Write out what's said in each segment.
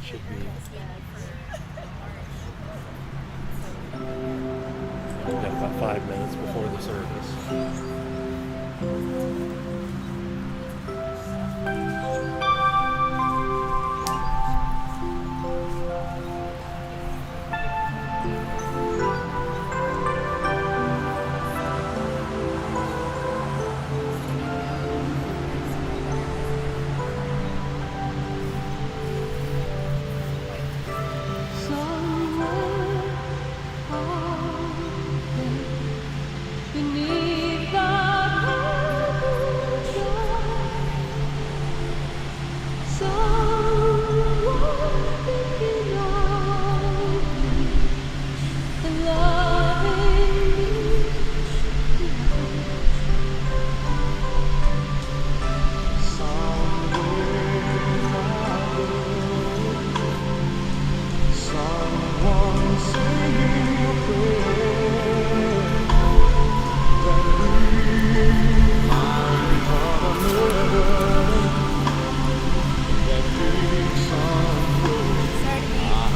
Should be. We've got about 5 minutes before the service.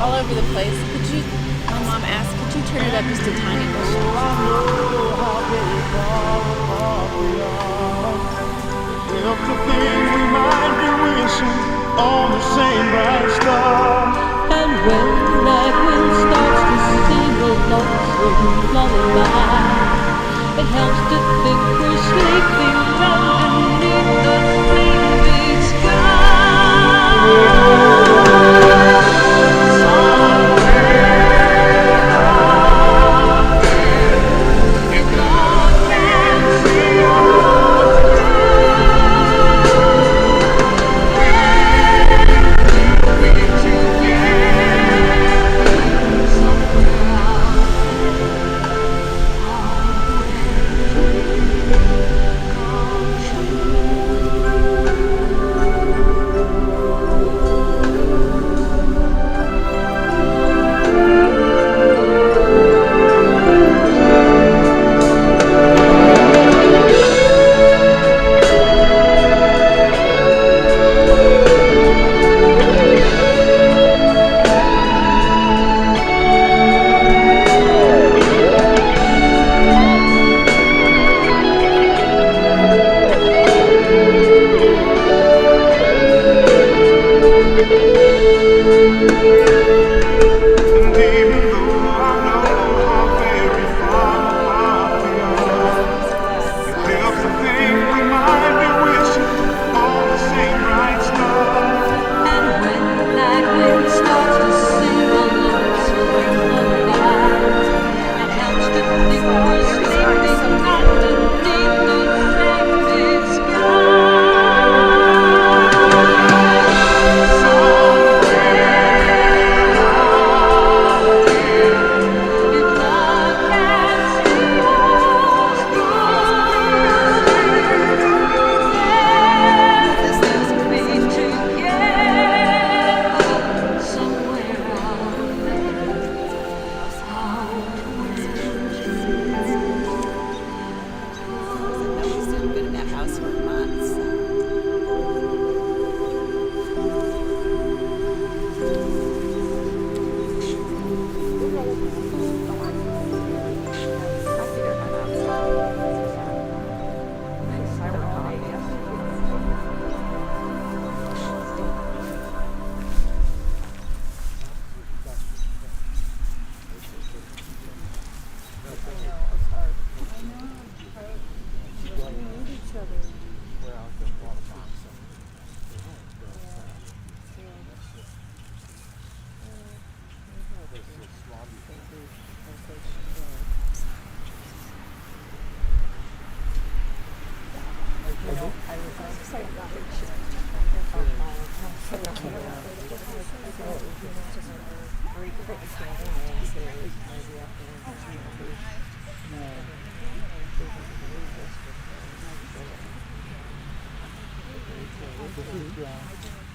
All over the place. My mom asked, could you turn it up just a tiny bit? Help to think we might be wishing on the same bright star. And when the night wind starts to sing a lonesome lullaby, it helps to think we're sleeping underneath the sleeping sky.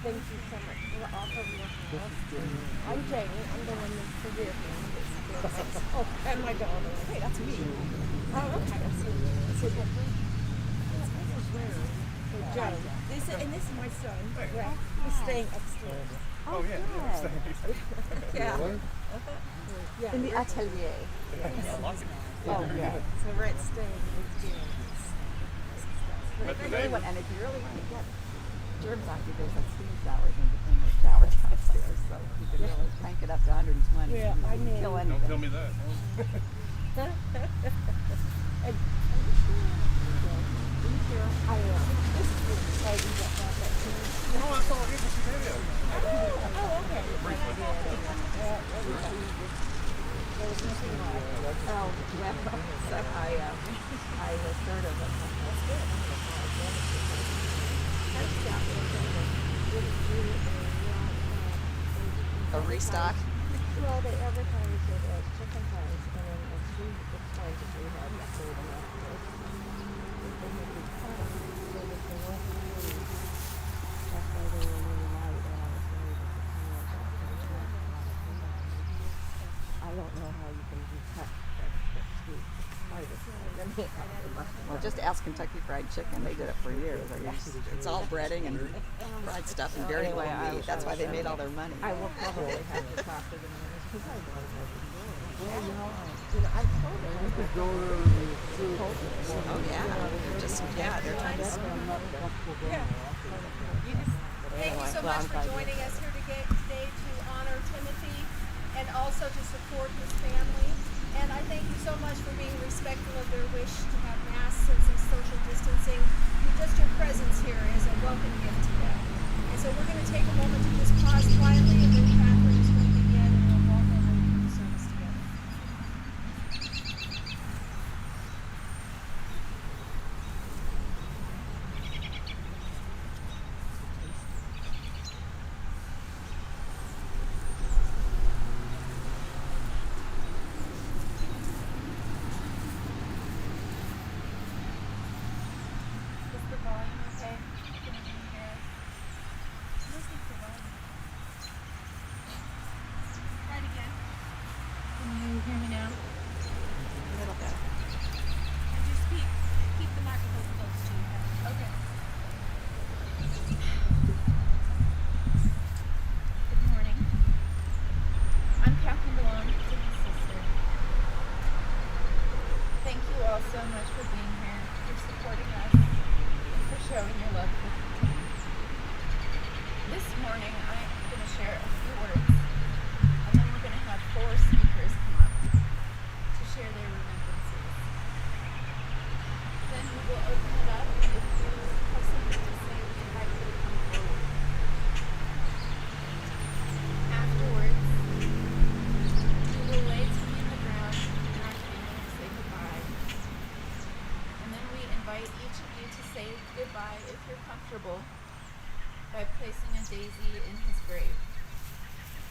Thank you so much for the offer of your house. I'm Jamie. I'm the one that's severe. Oh, and my daughter. Hey, that's me. Oh, okay. So Joe. And this is my son. We're staying upstairs. Oh, yeah. Yeah. Yeah. In the atelier. Oh, yeah. So we're at staying with James. But if you really want, and if you really want to get germs out, there's like steam showers in the shower downstairs, so you can really crank it up to 120. Yeah, I mean, Kill Don't anything. tell me that. and are you sure? I am. This is the lady that got that to me. No, that's all I did was see video. Oh, okay. There was nothing like it. Oh, well, so I was heard of it. That's good. A restock? Well, they advertise it as chicken pies, and then as she explained it, we had food enough to they had these pies, so that they weren't really, that's why they were really light, and I was worried that the pies I don't know how you can detect that sweet spider. Well, just ask Kentucky Fried Chicken. They did it for years. It's all breading and fried stuff and very low meat. That's why they made all their money. I will probably have to talk to them because I don't know. Well, I told her. You could go there and Oh yeah, they're just they're trying to. Thank you so much for joining us here today to honor Timothy and also to support his family. And I thank you so much for being respectful of their wish to have masks and some social distancing. Just your presence here is a welcome gift to them. And so we're going to take a moment to just pause quietly, and then Catherine is going to begin, and we'll walk over and do the service together. Is the volume okay? Can you hear us? Listen to the volume. Try it again. Can you hear me now? A little bit. And just keep the microphone close to you. Okay. Good morning. I'm Captain DeLong, Timmy's sister. Thank you all so much for being here, for supporting us, and for showing your love for Timmy. This morning I'm going to share a few words, and then we're going to have 4 speakers come up to share their remembrances. Then we will open it up, and if you have something to say, we invite you to come forward. Afterwards, we will lay Timmy in the ground, and our family will say goodbye. And then we invite each of you to say goodbye, if you're comfortable, by placing a daisy in his grave.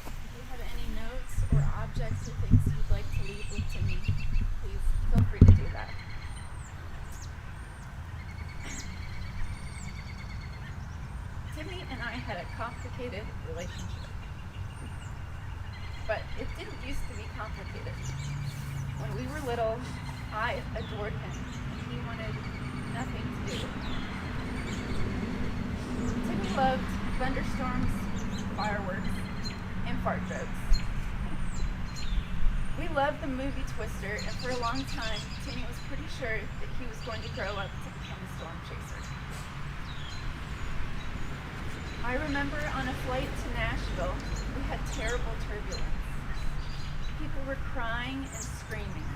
If you have any notes or objects or things you'd like to leave with Timmy, please feel free to do that. Timmy and I had a complicated relationship. But it didn't used to be complicated. When we were little, I adored him, and he wanted nothing to do with me. Timmy loved thunderstorms, fireworks, and fart jokes. We loved the movie Twister, and for a long time, Timmy was pretty sure that he was going to grow up to become a storm chaser. I remember on a flight to Nashville, we had terrible turbulence. People were crying and screaming.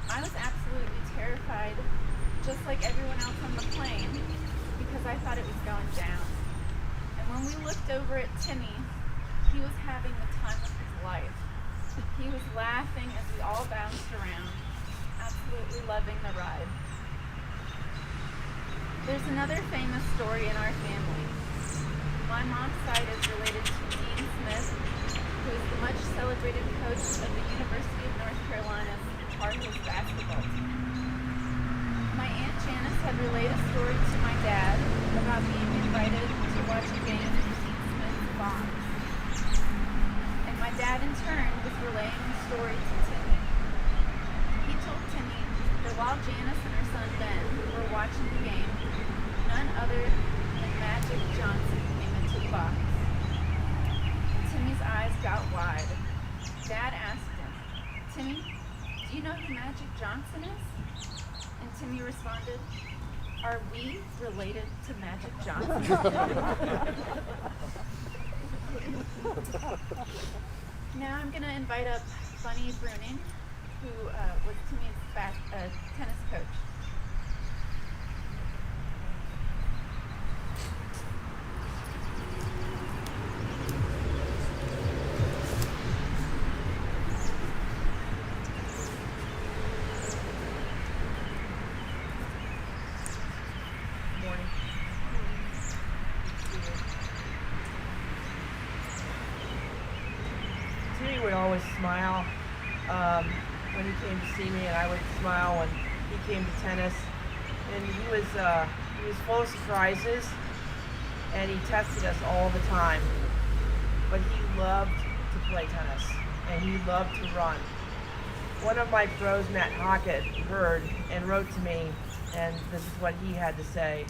I was absolutely terrified, just like everyone else on the plane, because I thought it was going down. And when we looked over at Timmy, he was having the time of his life. He was laughing as we all bounced around, absolutely loving the ride. There's another famous story in our family. My mom's side is related to Dean Smith, who is the much celebrated coach of the University of North Carolina's Tar Heels basketball team. My Aunt Janice had relayed a story to my dad about being invited to watch a game in Dean Smith's box. And my dad in turn was relaying the story to Timmy. He told Timmy that while Janice and her son Ben were watching the game, none other than Magic Johnson came into the box. asked out wide. Dad asked him, "Timmy, do you know who Magic Johnson is?" And Timmy responded, "Are we related to Magic Johnson?" Now I'm going to invite up Bunny Bruning, who was Timmy's tennis coach. Timmy would always smile when he came to see me, and I would smile when he came to tennis. And he was full of surprises, and he tested us all the time. But he loved to play tennis, and he loved to run. One of my pros, Matt Hockett, heard and wrote to me, and this is what he had to say.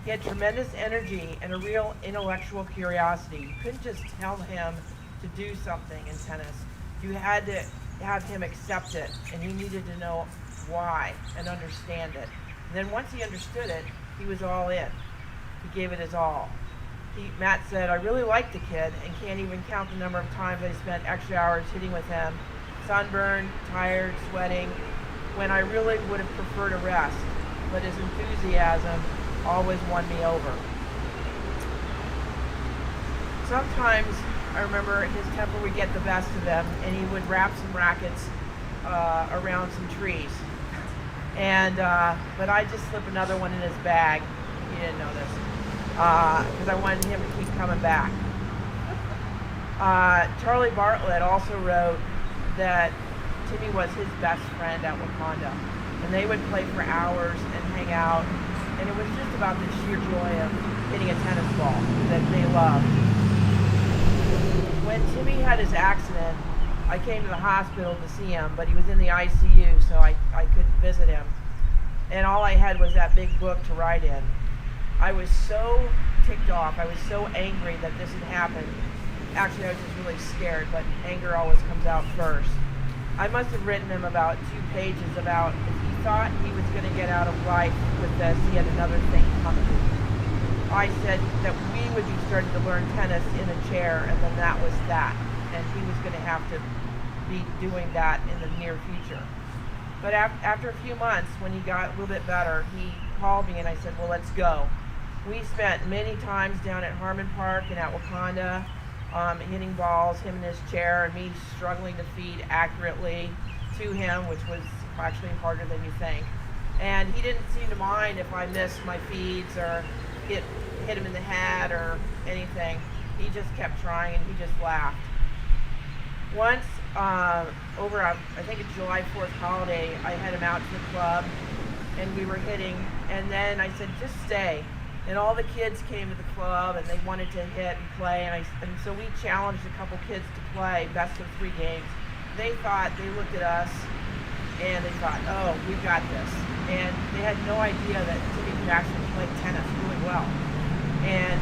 He had tremendous energy and a real intellectual curiosity. You couldn't just tell him to do something in tennis. You had to have him accept it, and he needed to know why and understand it. And then once he understood it, he was all in. He gave it his all. Matt said, "I really like the kid and can't even count the number of times I spent extra hours hitting with him, sunburned, tired, sweating, when I really would have preferred a rest, but his enthusiasm always won me over." Sometimes I remember his temper would get the best of him, and he would wrap some rackets around some trees. And but I just slip another one in his bag. He didn't know this, because I wanted him to keep coming back. Charlie Bartlett also wrote that Timmy was his best friend at Wakanda, and they would play for hours and hang out, and it was just about the sheer joy of hitting a tennis ball that they loved. When Timmy had his accident, I came to the hospital to see him, but he was in the ICU, so I couldn't visit him. And all I had was that big book to write in. I was so ticked off, I was so angry that this had happened. Actually, I was just really scared, but anger always comes out first. I must have written him about 2 pages about if he thought he was going to get out of life with this, he had another thing coming. I said that we would be starting to learn tennis in a chair, and then that was that. And he was going to have to be doing that in the near future. But after a few months, when he got a little bit better, he called me and I said, "Well, let's go." We spent many times down at Harmon Park and at Wakanda, hitting balls, him in his chair, and me struggling to feed accurately to him, which was actually harder than you think. And he didn't seem to mind if I missed my feeds or hit him in the head or anything. He just kept trying, and he just laughed. Once, over I think a July 4th holiday, I had him out to the club, and we were hitting, and then I said, "Just stay." And all the kids came to the club, and they wanted to hit and play, and so we challenged a couple kids to play best of 3 games. They looked at us, and they thought, "Oh, we've got this." And they had no idea that Timmy could actually play tennis really well. And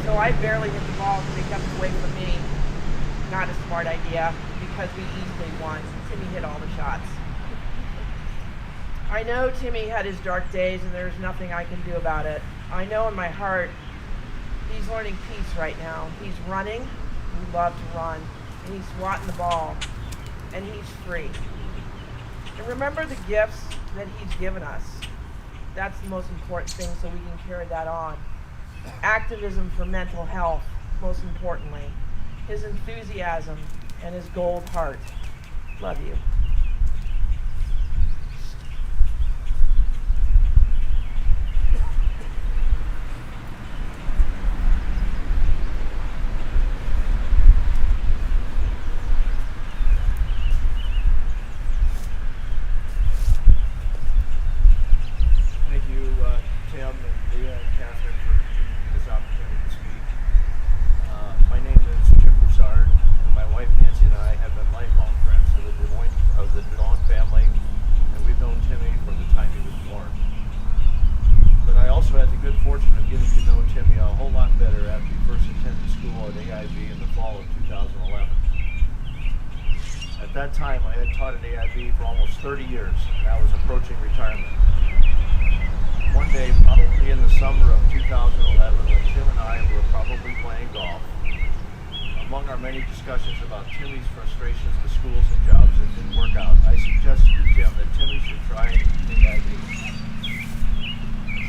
so I barely hit the ball because they kept away from me. Not a smart idea, because we easily won. Timmy hit all the shots. I know Timmy had his dark days, and there's nothing I can do about it. I know in my heart he's learning peace right now. He's running, we love to run, and he's swatting the ball, and he's free. And remember the gifts that he's given us. That's the most important thing, so we can carry that on. Activism for mental health, most importantly. His enthusiasm and his gold heart. Love you. Thank you, Tim and Leah and Catherine for giving me this opportunity to speak. My name is Jim Broussard, and my wife Nancy and I have been lifelong friends of the At that time, I had taught at AIB for almost 30 years, and I was approaching retirement. One day, probably in the summer of 2011, when Tim and I were probably playing golf, among our many discussions about Timmy's frustrations with schools and jobs that didn't work out, I suggested to Tim that Timmy should try AIB.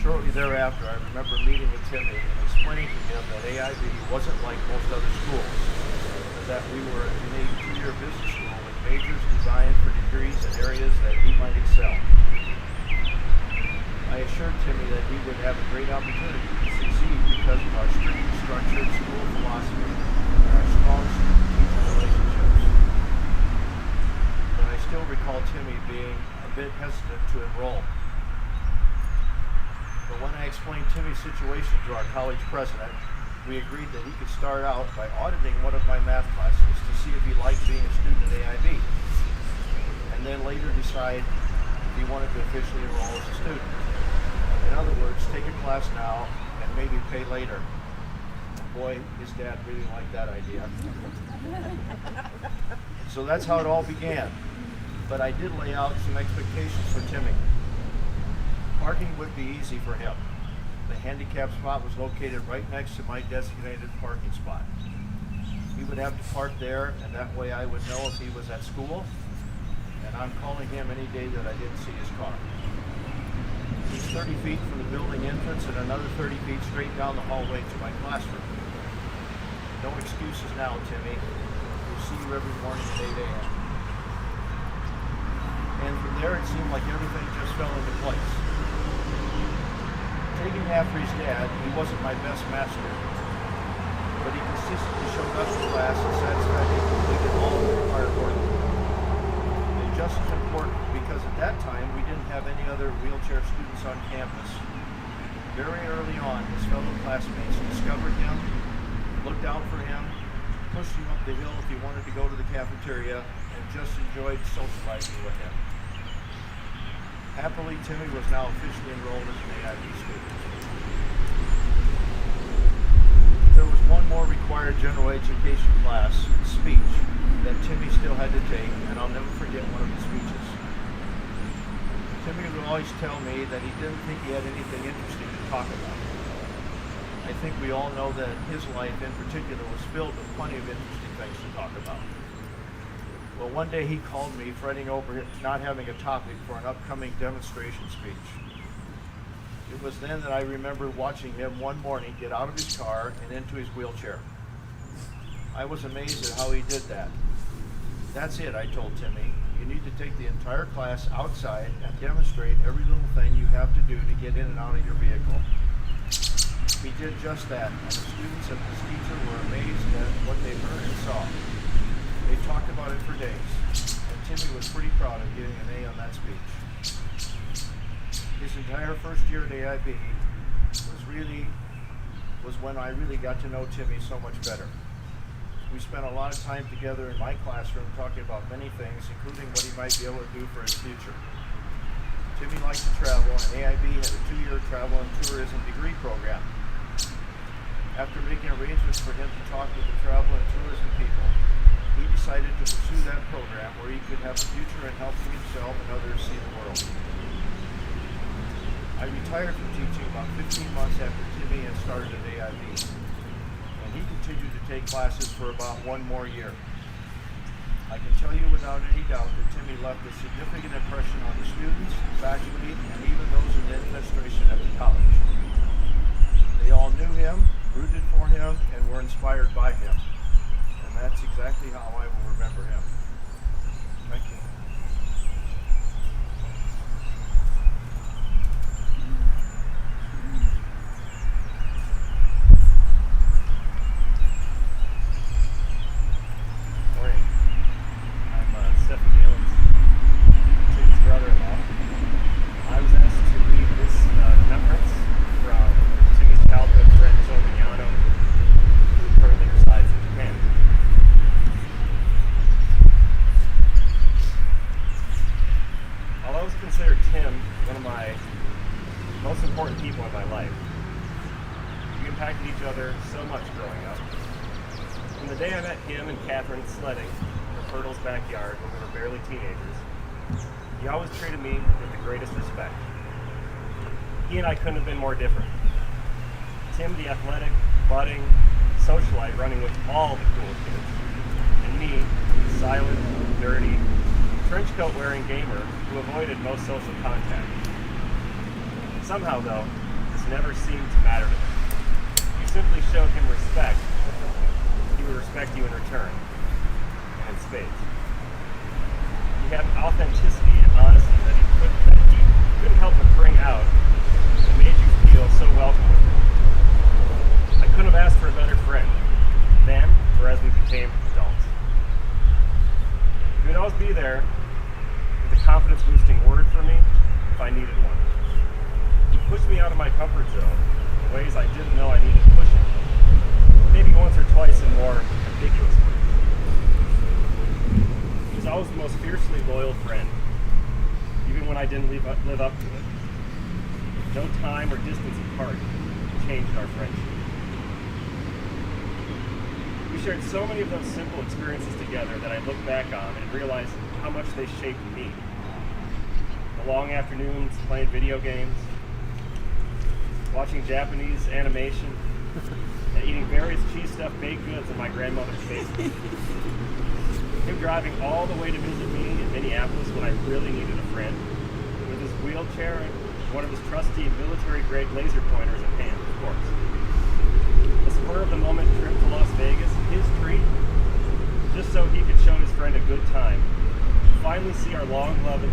Shortly thereafter, I remember meeting with Timmy and explaining to him that AIB wasn't like most other schools, and that we were in a two-year business school with majors designed for degrees in areas that he might excel. I assured Timmy that he would have a great opportunity to succeed because of our strictly structured school philosophy and our strong student-teacher relationships. But I still recall Timmy being a bit hesitant to enroll. But when I explained Timmy's situation to our college president, we agreed that he could start out by auditing one of my math classes to see if he liked being a student at AIB, and then later decide if he wanted to officially enroll as a student. In other words, take a class now and maybe pay later. Boy, his dad really liked that idea. So that's how it all began. But I did lay out some expectations for Timmy. Parking would be easy for him. The handicap spot was located right next to my designated parking spot. He would have to park there, and that way I would know if he was at school, and I'm calling him any day that I didn't see his car. He's 30 feet from the building entrance and another 30 feet straight down the hallway to my classroom. No excuses now, Timmy. We'll see you every morning at 8 a.m. And from there, it seemed like everything just fell into place. Taking after his dad, he wasn't my best math student, but he consistently showed up to class and satisfactorily completed all the required work. And just as important, because at that time we didn't have any other wheelchair students on campus, very early on his fellow classmates discovered him, looked out for him, pushed him up the hill if he wanted to go to the cafeteria, and just enjoyed socializing with him. Happily, Timmy was now officially enrolled as an AIB student. There was one more required general education class, speech, that Timmy still had to take, and I'll never forget one of his speeches. Timmy would always tell me that he didn't think he had anything interesting to talk about. I think we all know that his life in particular was filled with plenty of interesting things to talk about. Well, one day he called me, fretting over not having a topic for an upcoming demonstration speech. It was then that I remember watching him one morning get out of his car and into his wheelchair. I was amazed at how he did that. That's it, I told Timmy. You need to take the entire class outside and demonstrate every little thing you have to do to get in and out of your vehicle. He did just that, and the students and his teacher were amazed at what they heard and saw. They talked about it for days, and Timmy was pretty proud of getting an A on that speech. His entire first year at AIB was when I really got to know Timmy so much better. We spent a lot of time together in my classroom talking about many things, including what he might be able to do for his future. Timmy liked to travel, and AIB had a 2-year travel and tourism degree program. After making arrangements for him to talk with the travel and tourism people, he decided to pursue that program where he could have a future in helping himself and others see the world. I retired from teaching about 15 months after Timmy had started at AIB, and he continued to take classes for about 1 more year. I can tell you without any doubt that Timmy left a significant impression on the students, faculty, and even those in the administration at the college. They all knew him, rooted for him, and were inspired by him. And that's exactly how I will remember him. Thank you. Morning. I'm Stephen Galen, Tim's brother-in-law. I was asked to lead this conference from Timmy's childhood friend Joe Mignano, who currently resides in Japan. I'll always consider Tim one of my most important people in my life. We impacted each other so much growing up. From the day I met him and Catherine sledding, Hurdle's backyard when we were barely teenagers, he always treated me with the greatest respect. He and I couldn't have been more different. Tim, the athletic, budding socialite running with all the cool kids, and me, the silent, dirty, trench coat wearing gamer who avoided most social contact. Somehow, though, this never seemed to matter to him. You simply showed him respect, he would respect you in return, and in spades. He had authenticity and honesty that he couldn't help but bring out and made you feel so welcome with him. I couldn't have asked for a better friend, then or as we became adults. He would always be there with a confidence-boosting word for me if I needed one. He pushed me out of my comfort zone in ways I didn't know I needed pushing. Maybe once or twice in more ambiguous ways. He was always the most fiercely loyal friend, even when I didn't live up to it. No time or distance apart changed our friendship. We shared so many of those simple experiences together that I look back on and realize how much they shaped me. The long afternoons playing video games, watching Japanese animation, and eating various cheese-stuffed baked goods in my grandmother's basement. Him driving all the way to visit me in Minneapolis when I really needed a friend, with his wheelchair and one of his trusty military-grade laser pointers in hand, of course. A spur-of-the-moment trip to Las Vegas, his treat, just so he could show his friend a good time. Finally see our long-loved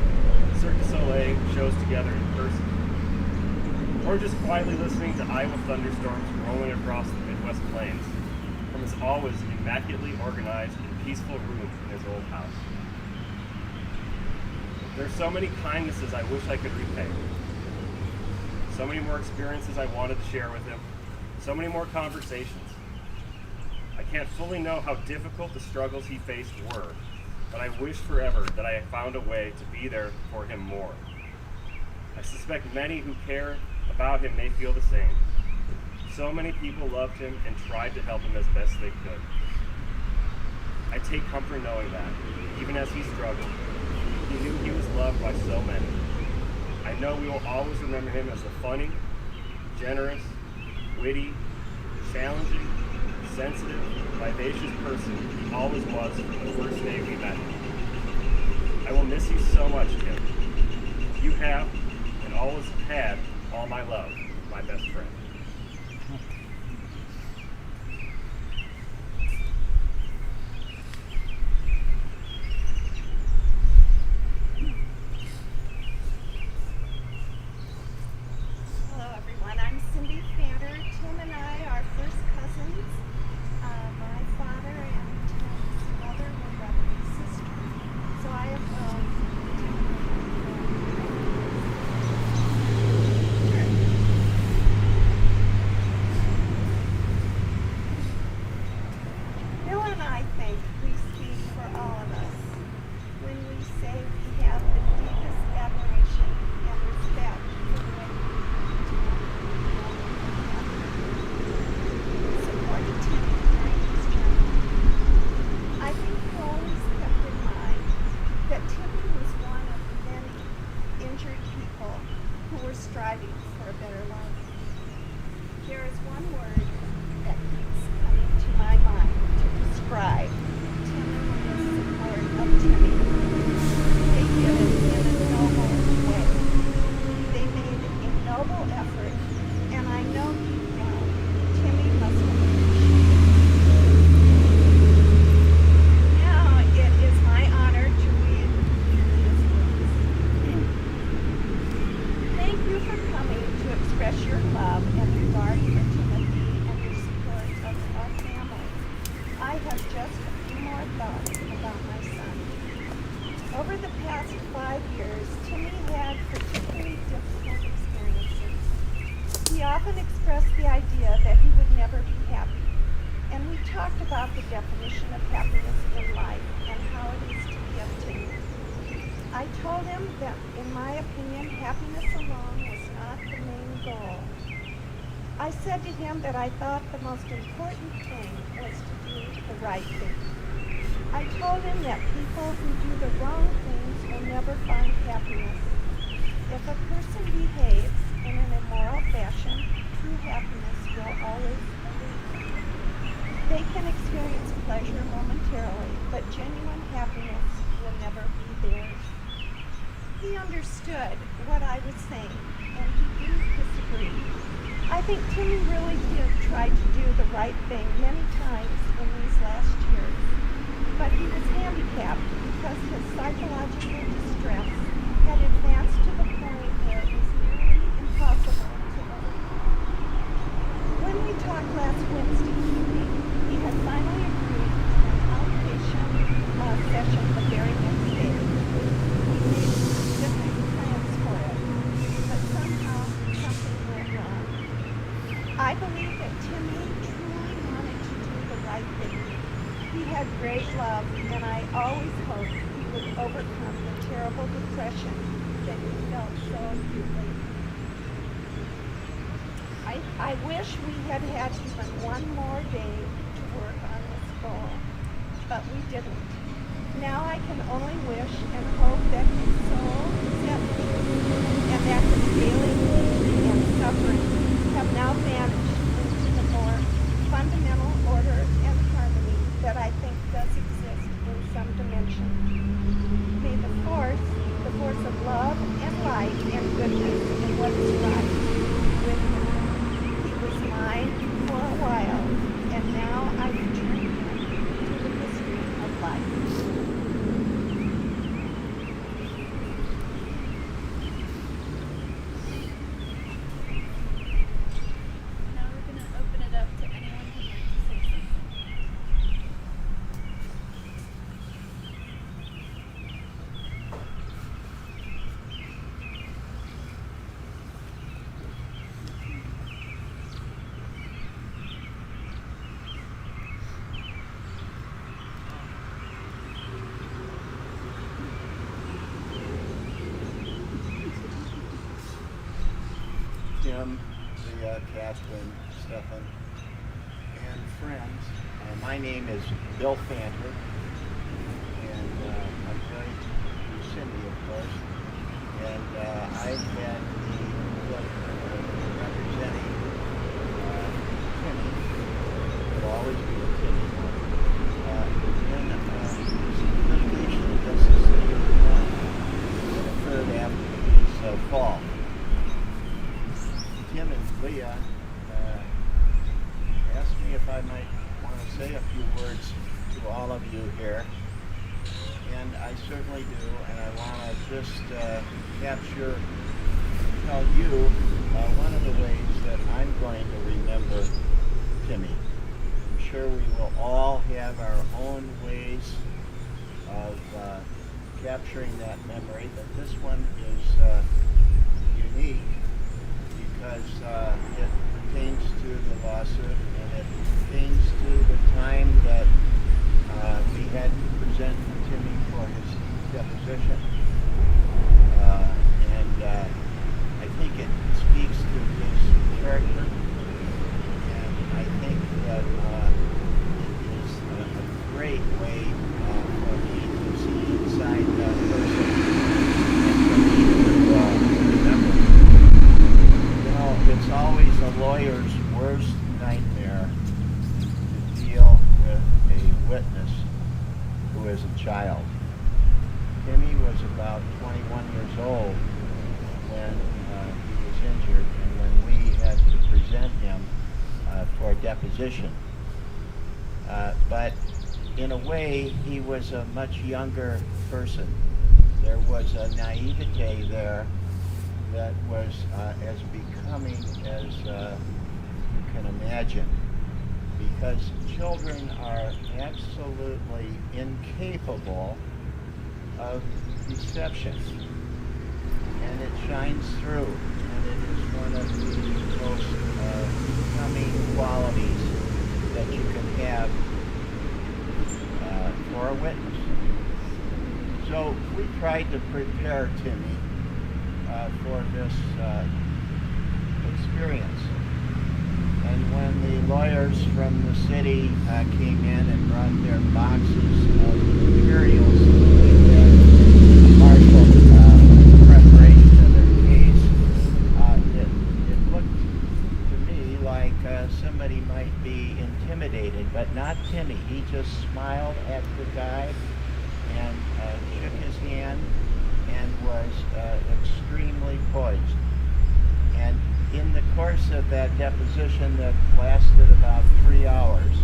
Cirque du Soleil shows together in person. Or just quietly listening to Iowa thunderstorms rolling across the Midwest plains from his always immaculately organized and peaceful room in his old house. There's so many kindnesses I wish I could repay. So many more experiences I wanted to share with him. So many more conversations. I can't fully know how difficult the struggles he faced were, but I wish forever that I had found a way to be there for him more. I suspect many who care about him may feel the same. So many people loved him and tried to help him as best they could. I take comfort knowing that, even as he struggled, he knew he was loved by so many. I know we will always remember him as a funny, generous, witty, challenging, sensitive, vivacious person he always was from the first day we met him. I will miss you so much, Tim. You have, and always had, all my love, my best friend. Hello, everyone. I'm Cindy Fanner. Tim and I are first cousins. My father and Tim's mother were brother and sister. So I have Bill and I think we speak for all of us when we say we have the deepest admiration and respect for the way supported Tim during his journey. I think we always kept in mind that Timmy was one of many injured people who were striving for a better life. There is one word that keeps coming to my mind to describe Tim and his support of Timmy. They did it in a noble way. They made a noble effort, and I know deep down Timmy must have appreciated it. Now it is my honor to read Timmy's words. Thank you for coming to express your love and regard for Timothy and your support of our family. I have just a few more thoughts about my son. Over the past 5 years, Timmy had particularly difficult experiences. He often expressed the idea that he would never be happy, and we talked about the definition of happiness in life and how it is to be obtained. I told him that, in my opinion, happiness alone was not the main goal. I said to him that I thought the most important thing was to do the right thing. I told him that people who do the wrong things will never find happiness. If a person behaves in an immoral fashion, true happiness will always elude. They can experience pleasure momentarily, but genuine happiness will never be theirs. He understood what I was saying, and he didn't disagree. I think Timmy really did try to do the right thing many times in these last years, but he was handicapped because his psychological distress had advanced to the point where it was nearly impossible to overcome. When we talked last Wednesday evening, he had finally agreed to an outpatient session the very next day. We made specific plans for it, but somehow something went wrong. I believe that Timmy truly wanted to do the right thing. He had great love, and I always hoped he would overcome the terrible depression that he felt so acutely. I wish we had had even one more day to work on this goal, but we didn't. Now I can only wish and hope that his soul is at peace, and that his daily pain and suffering have now vanished into the more fundamental order and harmony that I think does exist in some dimension. May the force of love and light and goodness and what is right with him. He was mine for a while, and now I return him to the mystery of life. Now we're going to open it up to anyone who'd like to say something. Tim, Leah, Catherine, Stefan, and friends. My name is Bill Fanter, and I'm married to Cindy, of course. And I've had the pleasure of representing Timmy, will always be a Timmy, in litigation against the city of DeLong that occurred after his fall. Tim and Leah asked me if I might want to say a few words to all of you here, and I certainly do, and I want to just tell you one of the ways that I'm going to remember Timmy. I'm sure we will all have our own ways of capturing that memory, but this one is unique because it pertains to the lawsuit, and it pertains to the time that we had to present Timmy for his deposition. And I think it speaks to his character, and I think that it is a great way for me to see inside that person and for me to remember. You know, it's always a lawyer's worst nightmare to deal with a witness who is a child. Timmy was about 21 years old when he was injured and when we had to present him for a deposition. But in a way, he was a much younger person. There was a naivete there that was as becoming as you can imagine, because children are absolutely incapable of deception, and it shines through, and it is one of the most becoming qualities that you can have for a witness. So we tried to prepare Timmy for this experience. And when the lawyers from the city came in and brought their boxes of at the guy and shook his hand and was extremely poised. And in the course of that deposition that lasted about 3 hours,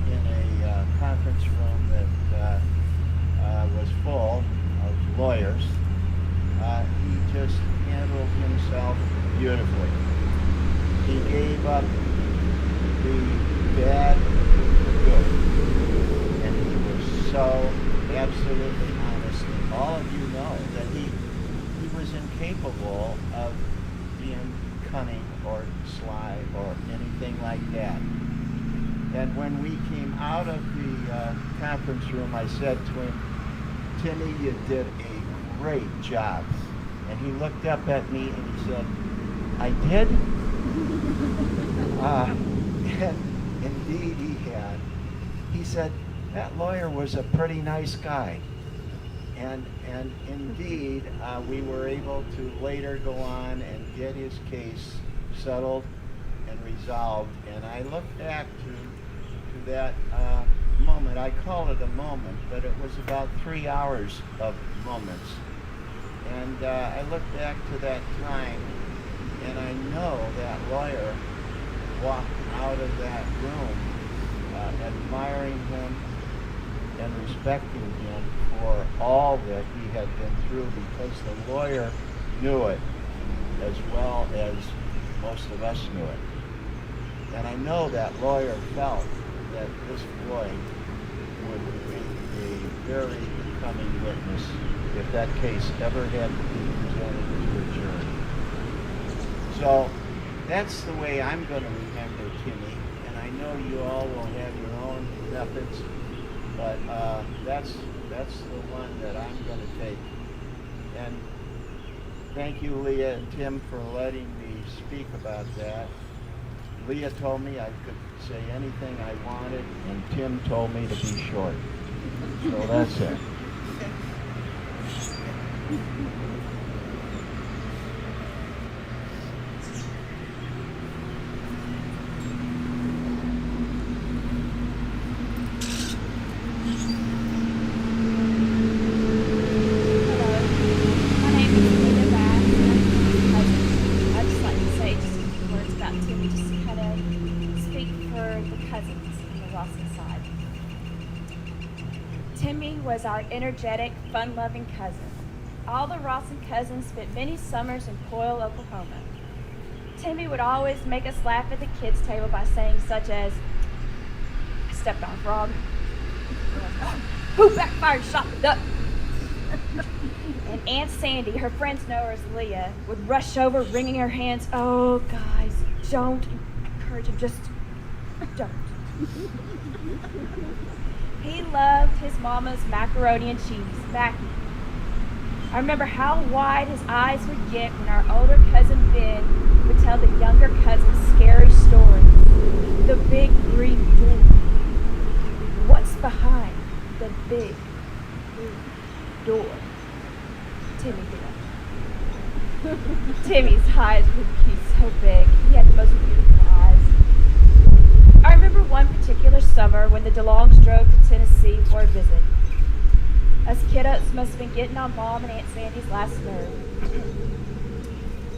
in a conference room that was full of lawyers, he just handled himself beautifully. He gave up the bad with the good, and he was so absolutely honest. And all of you know that he was incapable of being cunning or sly or anything like that. And when we came out of the conference room, I said to him, "Timmy, you did a great job." And he looked up at me and he said, "I did?" And indeed he had. He said, "That lawyer was a pretty nice guy." And indeed, we were able to later go on and get his case settled and resolved. And I look back to that moment. I call it a moment, but it was about 3 hours of moments. And I look back to that time, and I know that lawyer walked out of that room admiring him and respecting him for all that he had been through, because the lawyer knew it as well as most of us knew it. And I know that lawyer felt that this boy would be a very becoming witness if that case ever had to be presented to a jury. So that's the way I'm going to remember Timmy, and I know you all will have your own methods, but that's the one that I'm going to take. And thank you, Leah and Tim, for letting me speak about that. Leah told me I could say anything I wanted, and Tim told me to be short. So that's it. Timmy was our energetic, fun-loving cousin. All the Rawson cousins spent many summers in Coyle, Oklahoma. Timmy would always make us laugh at the kids' table by saying such as, "I stepped on a frog." "Who backfired shot the duck?" And Aunt Sandy, her friends know her as Leah, would rush over, wringing her hands. "Oh, guys, don't encourage him. Just don't." He loved his mama's macaroni and cheese, Mackie. I remember how wide his eyes would get when our older cousin Ben would tell the younger cousin scary stories. The big green door. What's behind the big green door? Timmy did. Timmy's eyes would be so big. He had the most beautiful eyes. I remember one particular summer when the DeLongs drove to Tennessee for a visit. Us kiddos must have been getting on Mom and Aunt Sandy's last nerve.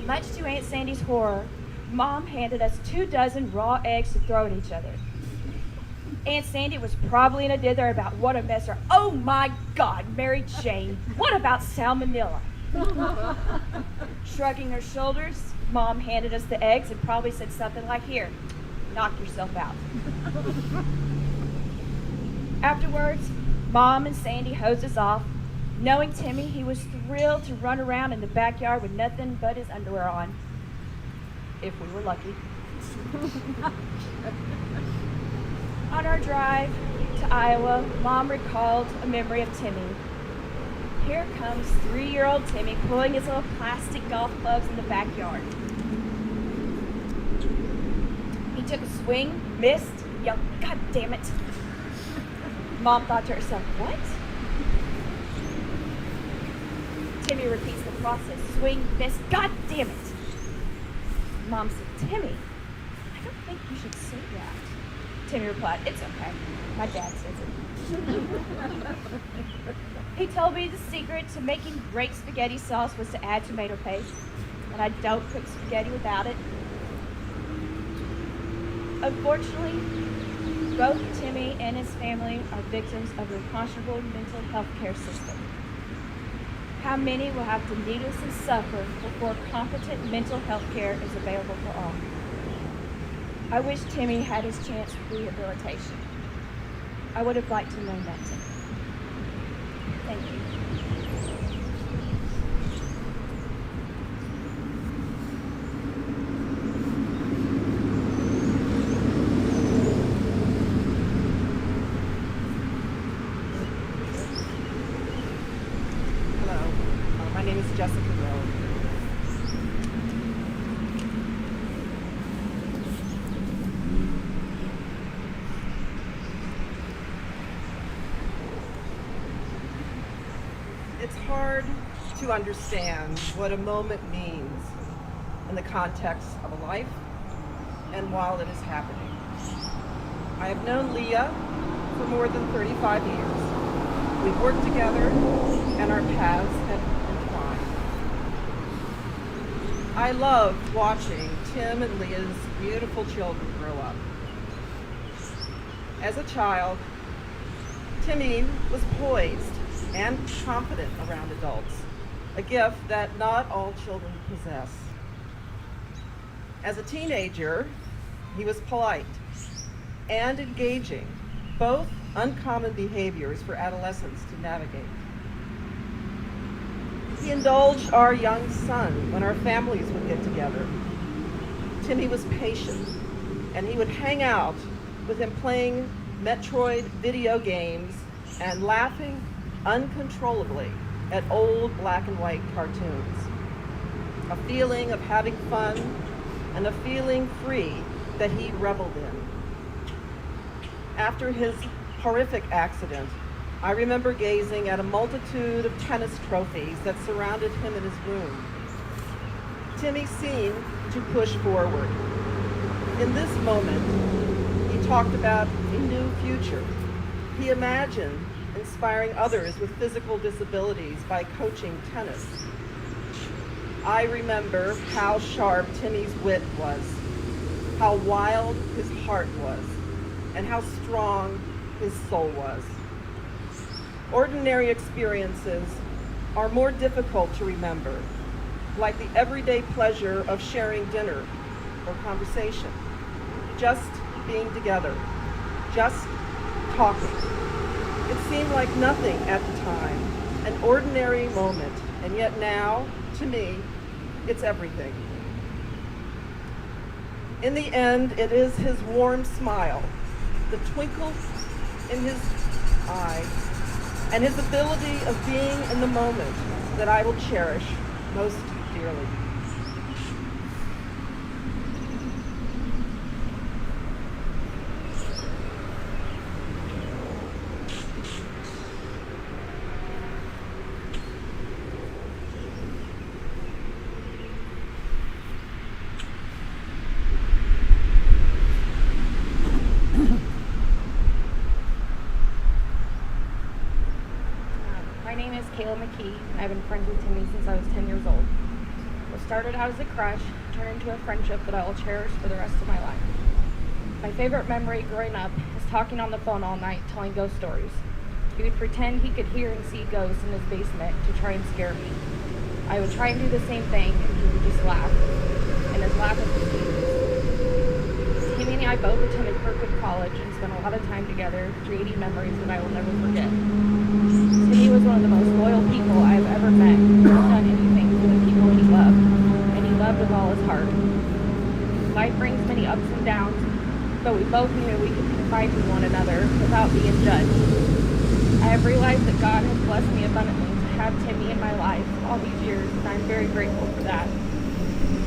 Much to Aunt Sandy's horror, Mom handed us 24 raw eggs to throw at each other. Aunt Sandy was probably in a dither about what a mess her. "Oh my God, Mary Jane, what about salmonella?" Shrugging her shoulders, Mom handed us the eggs and probably said something like, "Here, knock yourself out." Afterwards, Mom and Sandy hosed us off. Knowing Timmy, he was thrilled to run around in the backyard with nothing but his underwear on. If we were lucky. On our drive to Iowa, Mom recalled a memory of Timmy. Here comes 3-year-old Timmy pulling his little plastic golf clubs in the backyard. He took a swing, missed, yelled, "God damn it." Mom thought to herself, "What?" Timmy repeats the process. Swing, miss, God damn it. Mom said, "Timmy, I don't think you should say that." Timmy replied, "It's okay. My dad says it." He told me the secret to making great spaghetti sauce was to add tomato paste, and I don't cook spaghetti without it. Unfortunately, both Timmy and his family are victims of the unconscionable mental health care system. How many will have to needlessly suffer before competent mental health care is available for all? I wish Timmy had his chance for rehabilitation. I would have liked to know that, Timmy. Thank you. Hello, my name is Jessica Rowe. It's hard to understand what a moment means in the context of a life and while it is happening. I have known Leah for more than 35 years. We've worked together and our paths have entwined. I loved watching Tim and Leah's beautiful children grow up. As a child, Timmy was poised and confident around adults, a gift that not all children possess. As a teenager, he was polite and engaging, both uncommon behaviors for adolescents to navigate. He indulged our young son when our families would get together. Timmy was patient, and he would hang out with him playing Metroid video games and laughing uncontrollably at old black and white cartoons. A feeling of having fun and a feeling free that he reveled in. After his horrific accident, I remember gazing at a multitude of tennis trophies that surrounded him in his room. Timmy seemed to push forward. In this moment, he talked about a new future. He imagined inspiring others with physical disabilities by coaching tennis. I remember how sharp Timmy's wit was, how wild his heart was, and how strong his soul was. Ordinary experiences are more difficult to remember, like the everyday pleasure of sharing dinner or conversation, just being together, just talking. It seemed like nothing at the time, an ordinary moment, and yet now, to me, it's everything. In the end, it is his warm smile, the twinkle in his eye, and his ability of being in the moment that I will cherish most dearly. My name is Kayla McKee, and I've been friends with Timmy since I was 10 years old. What started out as a crush turned into a friendship that I will cherish for the rest of my life. My favorite memory growing up is talking on the phone all night telling ghost stories. He would pretend he could hear and see ghosts in his basement to try and scare me. I would try and do the same thing, and he would just laugh. And his laugh was contagious. Timmy and I both attended Kirkwood College and spent a lot of time together, creating memories that I will never forget. Timmy was one of the most loyal people I have ever met. He has done anything for the people he loved, and he loved with all his heart. Life brings many ups and downs, but we both knew we could confide in one another without being judged. I have realized that God has blessed me abundantly to have Timmy in my life all these years, and I'm very grateful for that.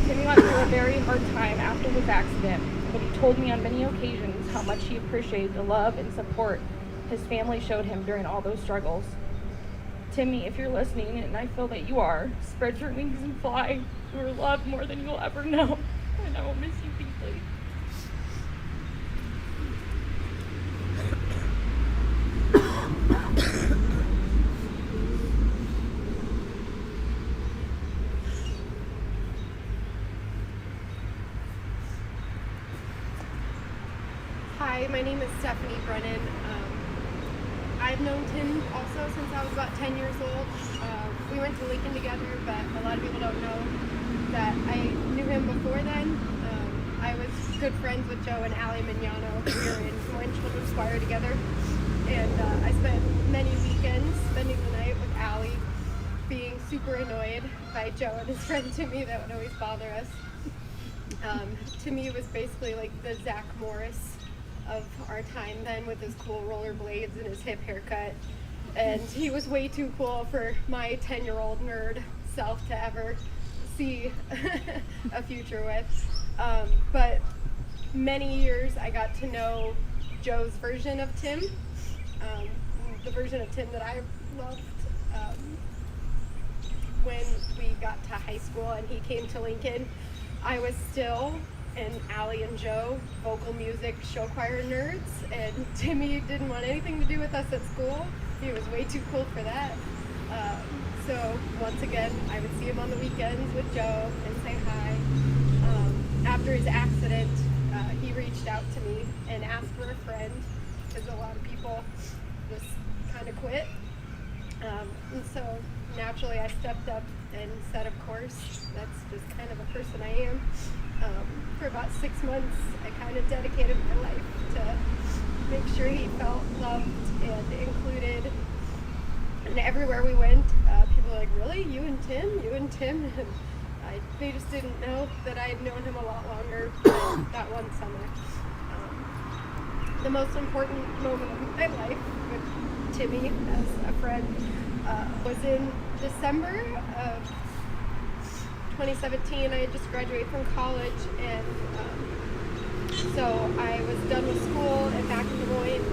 Timmy went through a very hard time after his accident, but he told me on many occasions how much he appreciated the love and support his family showed him during all those struggles. Timmy, if you're listening, and I feel that you are, spread your wings and fly. You are loved more than you'll ever know, and I will miss you deeply. my name is Stephanie Brennan. I've known Tim also since I was about 10 years old. We went to Lincoln together, but a lot of people don't know that I knew him before then. I was good friends with Joe and Allie Mignano. We were in Moines Children's Choir together. And I spent many weekends spending the night with Allie, being super annoyed by Joe and his friend Timmy that would always bother us. Timmy was basically like the Zach Morris of our time then, with his cool rollerblades and his hip haircut. And he was way too cool for my 10-year-old nerd self to ever see a future with. But many years I got to know Joe's version of Tim, the version of Tim that I loved. When we got to high school and he came to Lincoln, I was still, and Allie and Joe, vocal music show choir nerds, and Timmy didn't want anything to do with us at school. He was way too cool for that. So once again, I would see him on the weekends with Joe and say hi. After his accident, he reached out to me and asked for a friend, because a lot of people just kind of quit. And so naturally I stepped up and said, of course, that's just kind of a person I am. For about 6 months, I kind of dedicated my life to make sure he felt loved and included. And everywhere we went, people were like, really? You and Tim? You and Tim? And they just didn't know that I had known him a lot longer than that one summer. The most important moment of my life with Timmy as a friend was in December of 2017. I had just graduated from college, and so I was done with school and back in Des Moines,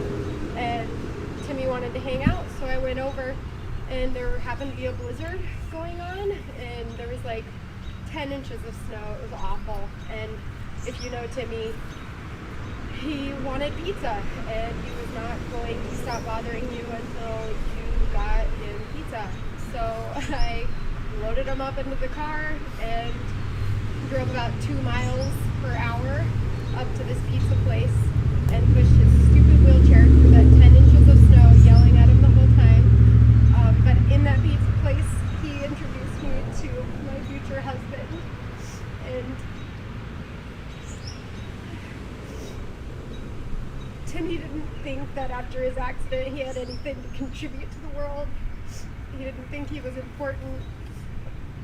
and Timmy wanted to hang out, so I went over, and there happened to be a blizzard going on, and there was like 10 inches of snow. It was awful. And if you know Timmy, he wanted pizza, and he was not going to stop bothering you until you got him pizza. So I loaded him up into the car and drove about 2 miles per hour up to this pizza place and pushed his stupid wheelchair through that 10 inches of snow, yelling at him the whole time. But in that pizza place, he introduced me to my future husband. And Timmy didn't think that after his accident he had anything to contribute to the world. He didn't think he was important.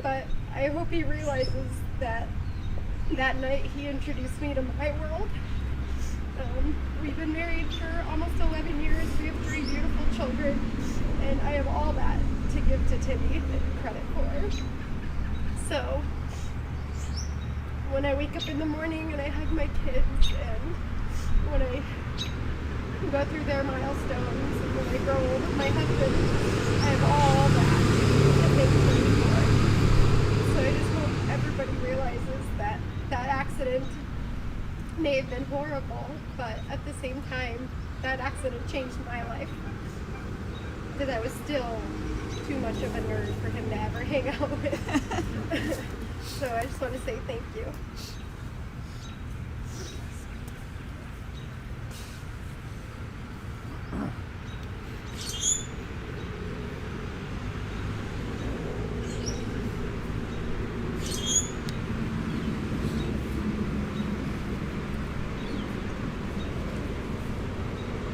But I hope he realizes that that night he introduced me to my world. We've been married for almost 11 years. We have 3 beautiful children. And I have all that to give to Timmy and credit for. So when I wake up in the morning and I hug my kids, and when I go through their milestones, and when I grow old with my husband, I have all that to thank him for. So I just hope everybody realizes that that accident may have been horrible, but at the same time, that accident changed my life. Because I was still too much of a nerd for him to ever hang out with. So I just want to say thank you.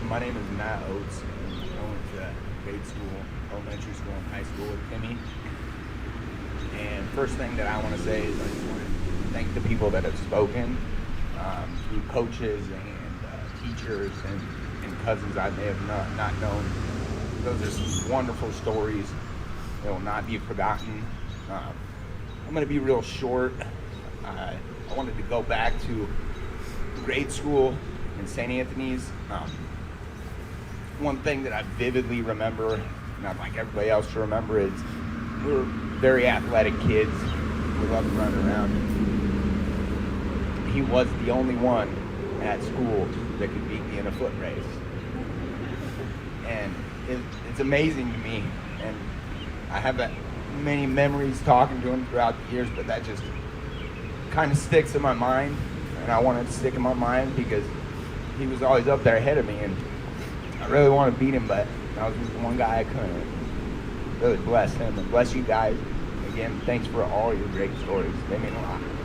My name is Matt Oates. I went to grade school, elementary school, and high school with Timmy. And first thing that I want to say is I just want to thank the people that have spoken, through coaches and teachers and cousins I may have not known. Those are some wonderful stories that will not be forgotten. I'm going to be real short. I wanted to go back to grade school in St. Anthony's. One thing that I vividly remember, and I'd like everybody else to remember, is we were very athletic kids. We loved to run around. He was the only one at school that could beat me in a foot race. And it's amazing to me. And I have many memories talking to him throughout the years, but that just kind of sticks in my mind. And I want it to stick in my mind because he was always up there ahead of me, and I really want to beat him, but I was the one guy I couldn't. Really bless him and bless you guys. Again, thanks for all your great stories. They mean a lot.